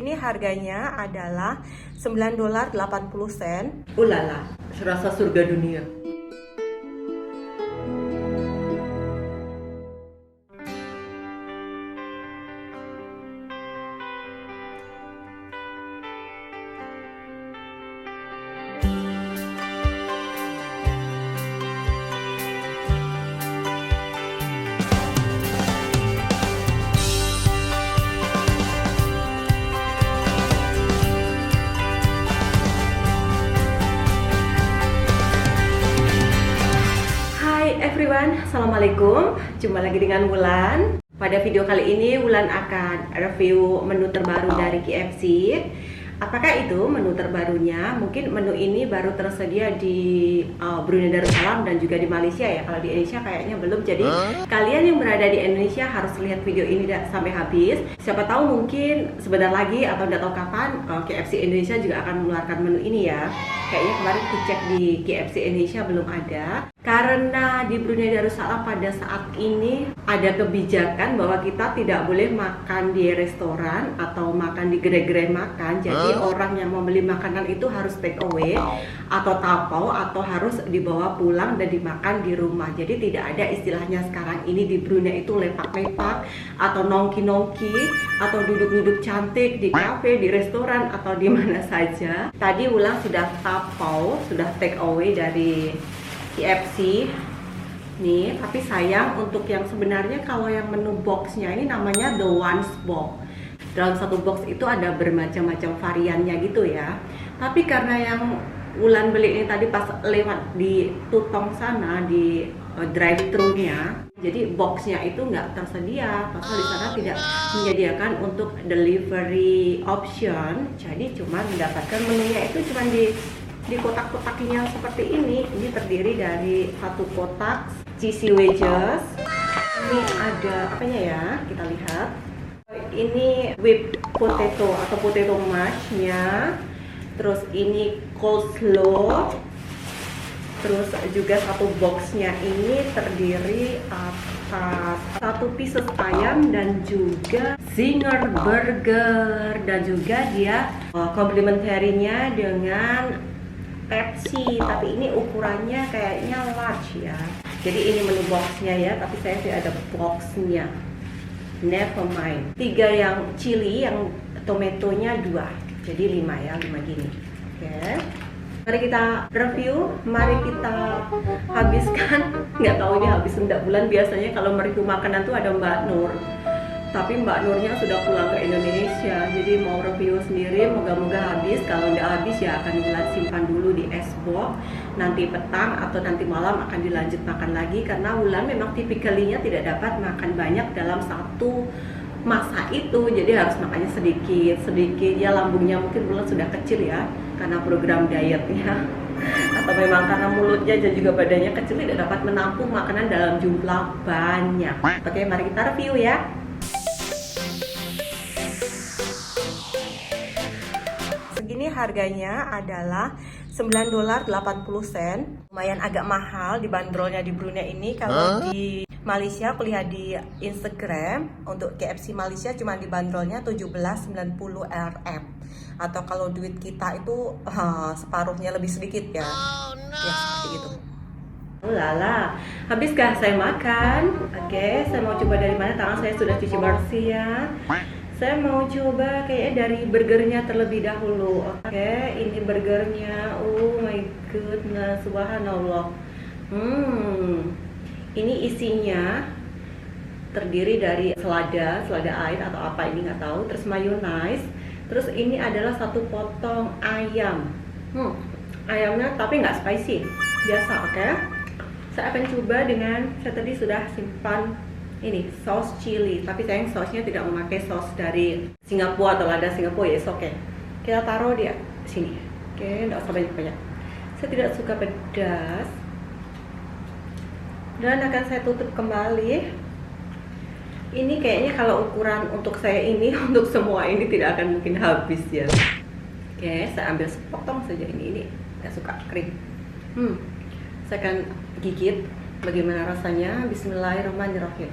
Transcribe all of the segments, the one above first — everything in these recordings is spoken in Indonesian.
Segini harganya adalah $9.80. Ulala, serasa surga dunia. Everyone, assalamualaikum. Jumpa lagi dengan Wulan. Pada video kali ini Wulan akan review menu terbaru dari KFC. Apakah itu menu terbarunya? Mungkin menu ini baru tersedia di Brunei Darussalam dan juga di Malaysia ya. Kalau di Indonesia kayaknya belum. Jadi kalian yang berada di Indonesia harus lihat video ini sampai habis. Siapa tahu mungkin sebentar lagi atau tidak tahu kapan KFC Indonesia juga akan mengeluarkan menu ini ya. Kayaknya kemarin aku cek di KFC Indonesia belum ada. Karena di Brunei Darussalam pada saat ini ada kebijakan bahwa kita tidak boleh makan di restoran atau makan di gerai-gerai makan. Jadi orang yang membeli makanan itu harus take away atau tapau atau harus dibawa pulang dan dimakan di rumah. Jadi tidak ada istilahnya sekarang ini di Brunei itu lepak-lepak atau nongki-nongki atau duduk-duduk cantik di kafe, di restoran atau di mana saja. Tadi Wulan sudah tapau, sudah take away dari KFC nih, tapi sayang untuk yang sebenarnya kalau yang menu boxnya ini namanya The One's Box. Dalam satu box itu ada bermacam-macam variannya gitu ya. Tapi karena yang Wulan beli ini tadi pas lewat di Tutong sana di drive-thru-nya, jadi boxnya itu nggak tersedia. Pasal di sana tidak menyediakan untuk delivery option. Jadi cuma mendapatkan menunya itu cuma di kotak-kotaknya seperti ini. Ini terdiri dari satu kotak cheesy wedges. Ini ada apanya ya? Kita lihat. Ini whipped potato atau potato mash-nya. Terus ini coleslaw. Terus juga satu boxnya ini terdiri atas satu pieces ayam dan juga zinger burger, dan juga dia komplementarinya dengan Pepsi, tapi ini ukurannya kayaknya large ya. Jadi ini menu boxnya ya, tapi saya tidak ada boxnya. Never mind. 3 yang chili, yang tomatonya 2, jadi 5 ya, 5 gini. Oke. Mari kita review, mari kita habiskan. Nggak tahu ini habis enggak Bulan. Biasanya kalau mereview makanan tuh ada Mbak Nur. Tapi Mbak Nurnya sudah pulang ke Indonesia, jadi mau review sendiri, moga-moga habis. Kalau nggak habis ya akan Wulan simpan dulu di es box. Nanti petang atau nanti malam akan dilanjut makan lagi, karena Wulan memang tipikalinya tidak dapat makan banyak dalam satu masa itu. Jadi harus makannya sedikit ya. Lambungnya mungkin Wulan sudah kecil ya, karena program dietnya. Atau memang karena mulutnya dan juga badannya kecil, tidak dapat menampung makanan dalam jumlah banyak. Oke, mari kita review ya. Segini harganya adalah $9.80. Lumayan agak mahal dibanderolnya di Brunei ini. Kalau di Malaysia aku lihat di Instagram untuk KFC Malaysia cuma dibanderolnya 17.90 RM. Atau kalau duit kita itu separuhnya lebih sedikit ya. Ya seperti itu. Lala, habiskah saya makan? Oke, saya mau coba dari mana? Tangan saya sudah cuci bersih ya. Saya mau coba kayaknya dari burgernya terlebih dahulu. Oke, ini burgernya. Oh my goodness, subhanallah. Ini isinya terdiri dari selada air atau apa ini nggak tahu. Terus mayonnaise. Terus ini adalah satu potong ayam. Ayamnya tapi nggak spicy, biasa. Oke. Saya akan coba dengan, saya tadi sudah simpan ini saus chili, tapi sayang sausnya tidak memakai saus dari Singapura atau lada Singapura ya, oke. Kita taruh dia sini. Oke, enggak usah banyak-banyak. Saya tidak suka pedas. Dan akan saya tutup kembali. Ini kayaknya kalau ukuran untuk saya ini, untuk semua ini tidak akan mungkin habis ya. Oke, saya ambil sepotong saja ini nggak suka kering. Saya akan gigit. Bagaimana rasanya? Bismillahirrahmanirrahim.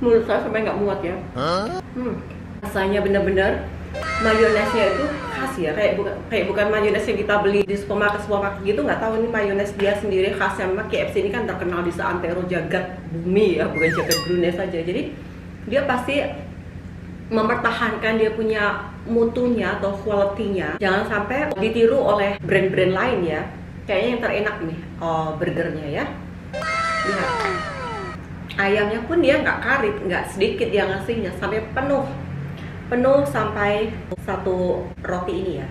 Menurut saya sampai nggak muat ya. Rasanya bener-bener mayonesnya itu khas ya, kayak bukan mayones yang kita beli di supermarket gitu. Nggak tahu ini mayones dia sendiri khasnya. Memang KFC ini kan terkenal di seantero jagat bumi ya, bukan jagat Brunei saja. Jadi dia pasti mempertahankan dia punya mutunya atau quality-nya. Jangan sampai ditiru oleh brand-brand lain ya. Kayaknya yang terenak nih, burgernya ya. Lihat, ayamnya pun dia nggak karit, nggak sedikit dia ngasihnya, sampai penuh sampai satu roti ini ya,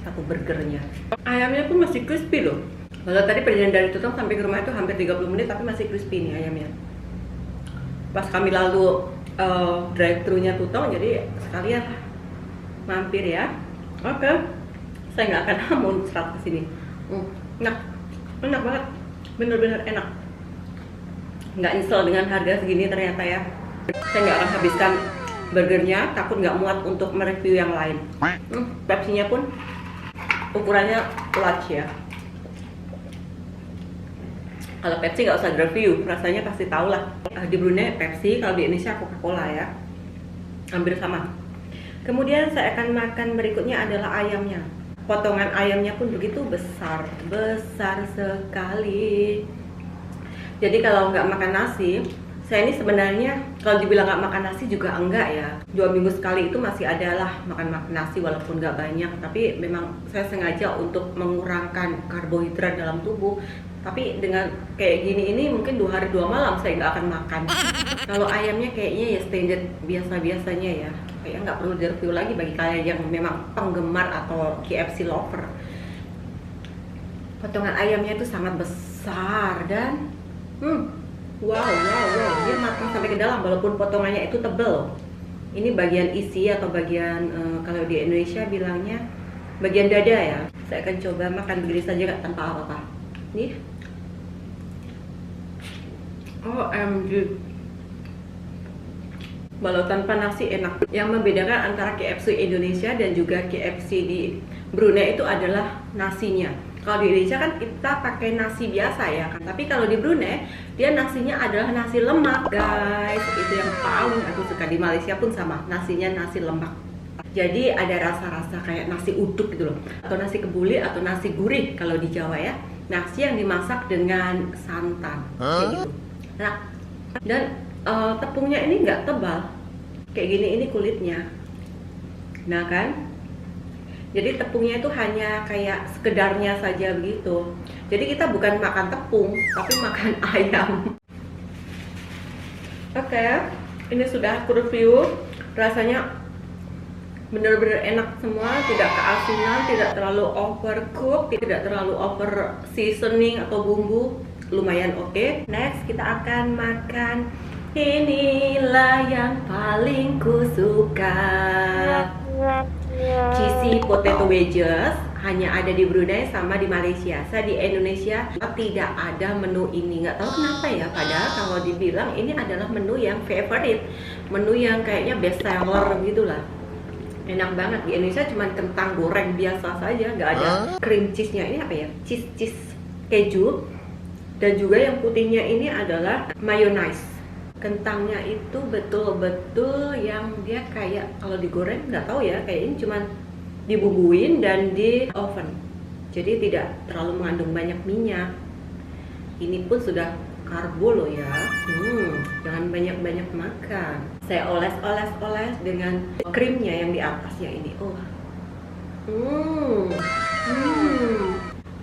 satu burgernya. Ayamnya pun masih crispy loh. Kalau tadi perjalanan dari Tutong sampai ke rumah itu hampir 30 menit, tapi masih crispy nih ayamnya. Pas kami lalu drive-thru-nya Tutong, jadi sekalian mampir ya. Oke, saya nggak akan muncrat ke sini. Enak banget, bener-bener enak. Nggak nyesel dengan harga segini ternyata ya. Saya nggak akan habiskan burgernya, takut nggak muat untuk mereview yang lain. Pepsinya pun ukurannya large ya. Kalau Pepsi nggak usah review, rasanya pasti tahu lah. Di Brunei Pepsi, kalau di Indonesia Coca-Cola ya, hampir sama. Kemudian saya akan makan berikutnya adalah ayamnya. Potongan ayamnya pun begitu besar sekali. Jadi kalau nggak makan nasi, saya ini sebenarnya kalau dibilang nggak makan nasi juga enggak ya. 2 minggu sekali itu masih adalah makan nasi walaupun nggak banyak. Tapi memang saya sengaja untuk mengurangkan karbohidrat dalam tubuh. Tapi dengan kayak gini ini mungkin 2 hari 2 malam saya nggak akan makan. Kalau ayamnya kayaknya ya standar biasa-biasanya ya. Kayaknya nggak perlu direview lagi bagi kalian yang memang penggemar atau KFC lover. Potongan ayamnya itu sangat besar dan wow, dia matang sampai ke dalam walaupun potongannya itu tebel. Ini bagian isi atau bagian kalau di Indonesia bilangnya bagian dada ya. Saya akan coba makan begini saja tanpa apa-apa. Nih. OMG. Walau tanpa nasi enak. Yang membedakan antara KFC Indonesia dan juga KFC di Brunei itu adalah nasinya. Kalau di Indonesia kan kita pakai nasi biasa ya kan. Tapi kalau di Brunei dia nasinya adalah nasi lemak guys. Itu yang paling aku suka. Di Malaysia pun sama, nasinya nasi lemak. Jadi ada rasa-rasa kayak nasi uduk gitu loh. Atau nasi kebuli atau nasi gurih kalau di Jawa ya. Nasi yang dimasak dengan santan kayak gitu. Nah, dan tepungnya ini nggak tebal. Kayak gini ini kulitnya. Nah kan? Jadi tepungnya itu hanya kayak sekedarnya saja begitu. Jadi kita bukan makan tepung, tapi makan ayam. Oke, ini sudah aku review. Rasanya benar-benar enak semua, tidak keasinan, tidak terlalu overcook, tidak terlalu over seasoning atau bumbu. Lumayan oke. Next kita akan makan. Inilah yang paling kusuka. Cheesy potato wedges hanya ada di Brunei sama di Malaysia. Saya di Indonesia tidak ada menu ini, nggak tahu kenapa ya. Padahal kalau dibilang ini adalah menu yang favorite, menu yang kayaknya best seller gitulah. Enak banget. Di Indonesia cuma kentang goreng biasa saja, nggak ada cream cheese-nya. Ini apa ya? Cheese keju. Dan juga yang putihnya ini adalah mayonnaise. Kentangnya itu betul-betul yang dia kayak kalau digoreng nggak tahu ya, kayak ini cuman dibumbuin dan di oven, jadi tidak terlalu mengandung banyak minyak. Ini pun sudah karbo loh ya. Jangan banyak-banyak makan. Saya oles dengan krimnya yang di atasnya ini.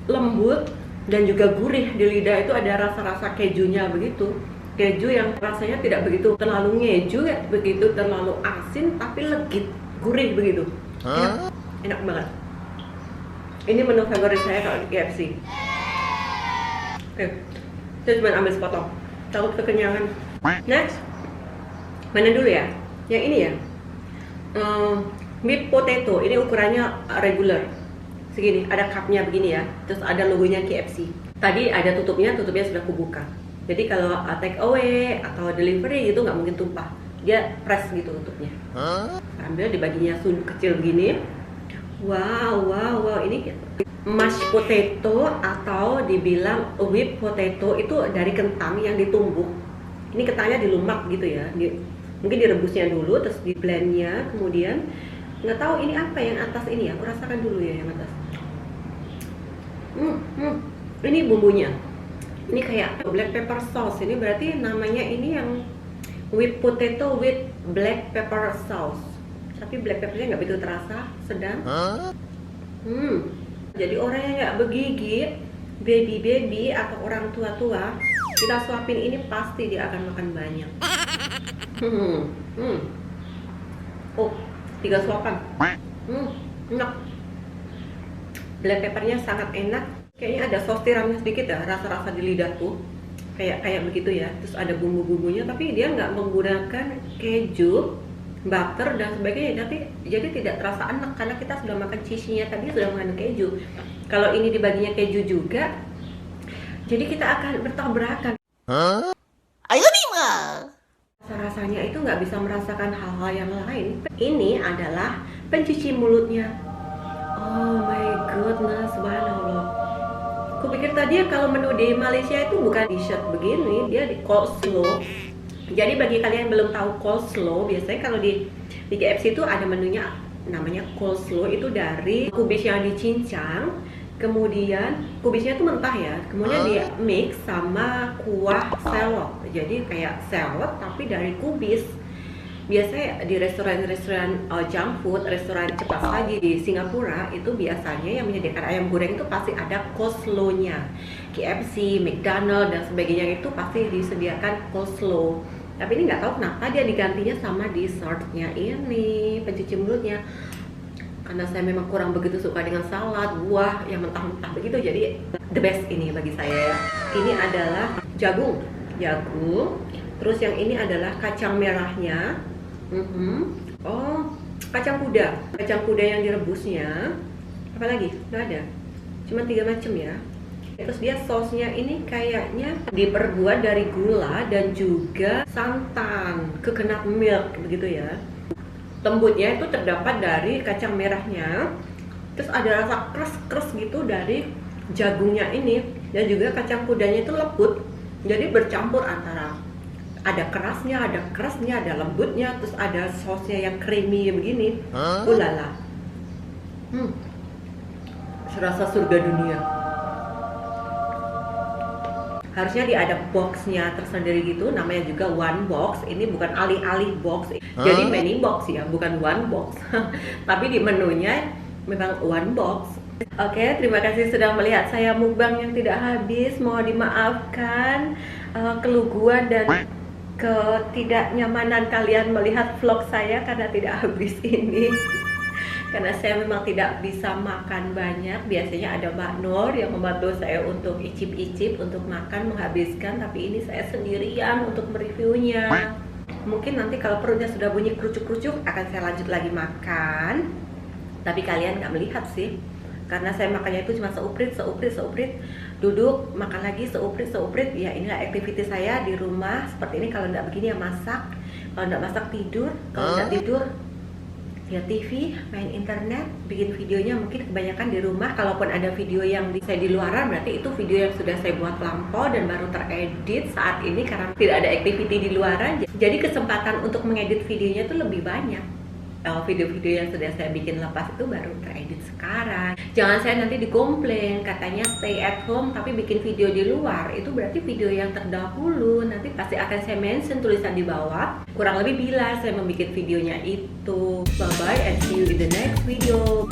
Lembut dan juga gurih di lidah. Itu ada rasa-rasa kejunya begitu. Keju yang rasanya tidak begitu terlalu ngeju ya, begitu terlalu asin tapi legit, gurih begitu. Enak banget. Ini menu favorit saya kalau di KFC. Oke, saya cuma ambil sepotong, takut kekenyangan. Next, mana dulu ya? Yang ini ya, meat potato. Ini ukurannya regular, segini. Ada cupnya begini ya, terus ada logonya KFC. Tadi ada tutupnya sudah kubuka. Jadi kalau take away atau delivery gitu nggak mungkin tumpah. Dia press gitu tutupnya. Ambil dibaginya kecil begini. Wow, ini mashed potato atau dibilang whipped potato itu dari kentang yang ditumbuk. Ini ketannya dilumak gitu ya, mungkin direbusnya dulu, terus di blendnya, kemudian nggak tahu ini apa yang atas ini ya. Aku rasakan dulu ya yang atas. Ini bumbunya. Ini kayak black pepper sauce. Ini berarti namanya ini yang with potato with black pepper sauce. Tapi black peppernya nggak begitu terasa, sedang. Jadi orang yang nggak begigit, baby atau orang tua-tua, kita suapin ini pasti dia akan makan banyak. Oh, 3 suapan. Enak. Black peppernya sangat enak. Kayaknya ada saus tiramnya sedikit ya, rasa-rasa di lidahku. Kayak begitu ya. Terus ada bumbu-bumbunya, tapi dia nggak menggunakan keju, butter dan sebagainya. Tapi jadi tidak terasa enak karena kita sudah makan cheese-nya tadi sudah mengandung keju. Kalau ini dibaginya keju juga, jadi kita akan bertabrakan. Ayo Bima. Rasanya itu nggak bisa merasakan hal-hal yang lain. Ini adalah pencuci mulutnya. Oh my goodness, subhanallah. Aku pikir tadi kalau menu di Malaysia itu bukan dessert begini, dia di coleslaw. Jadi bagi kalian yang belum tahu coleslaw, biasanya kalau di KFC itu ada menunya namanya coleslaw, itu dari kubis yang dicincang. Kemudian kubisnya itu mentah ya, kemudian dia mix sama kuah salad. Jadi kayak salad tapi dari kubis. Biasanya di restoran-restoran junk food, restoran cepat saji di Singapura itu biasanya yang menyediakan ayam goreng itu pasti ada coleslaw-nya. KFC, McDonald dan sebagainya itu pasti disediakan coleslaw. Tapi ini nggak tahu kenapa dia digantinya sama dessertnya ini, pencuci mulutnya. Karena saya memang kurang begitu suka dengan salad, buah yang mentah-mentah begitu, jadi the best ini bagi saya ya. Ini adalah jagung, terus yang ini adalah kacang merahnya. Oh, kacang kuda yang direbusnya. Apa lagi? Nggak ada, cuma 3 macam ya. Terus dia sausnya ini kayaknya diperbuat dari gula dan juga santan, coconut milk begitu ya. Lembutnya itu terdapat dari kacang merahnya, terus ada rasa keras gitu dari jagungnya ini, dan juga kacang kudanya itu lembut, jadi bercampur antara ada kerasnya, ada lembutnya, terus ada sausnya yang creamy begini. Ulala, Serasa surga dunia. harusnya dia ada boxnya tersendiri gitu, namanya juga one box. Ini bukan alih-alih box, jadi many box ya, bukan one box. Tapi di menunya memang one box. Oke, terima kasih sudah melihat saya mukbang yang tidak habis. Mohon dimaafkan keluguan dan ketidaknyamanan kalian melihat vlog saya karena tidak habis ini. Karena saya memang tidak bisa makan banyak. Biasanya ada Mbak Nur yang membantu saya untuk icip-icip, untuk makan, menghabiskan. Tapi ini saya sendirian untuk mereviewnya. Mungkin nanti kalau perutnya sudah bunyi kerucuk-kerucuk akan saya lanjut lagi makan. Tapi kalian nggak melihat sih, karena saya makannya itu cuma seuprit, duduk makan lagi seuprit. Ya inilah aktivitas saya di rumah seperti ini. Kalau nggak begini ya masak, kalau nggak masak tidur, kalau nggak tidur ya TV, main internet, bikin videonya mungkin kebanyakan di rumah. Kalaupun ada video yang saya di luaran, berarti itu video yang sudah saya buat lampau dan baru teredit saat ini karena tidak ada activity di luaran. Jadi kesempatan untuk mengedit videonya itu lebih banyak. Video-video yang sudah saya bikin lepas itu baru teredit sekarang. Jangan saya nanti dikomplain katanya stay at home tapi bikin video di luar. Itu berarti video yang terdahulu. Nanti pasti akan saya mention tulisan di bawah kurang lebih bila saya membuat videonya itu. Bye bye and see you in the next video.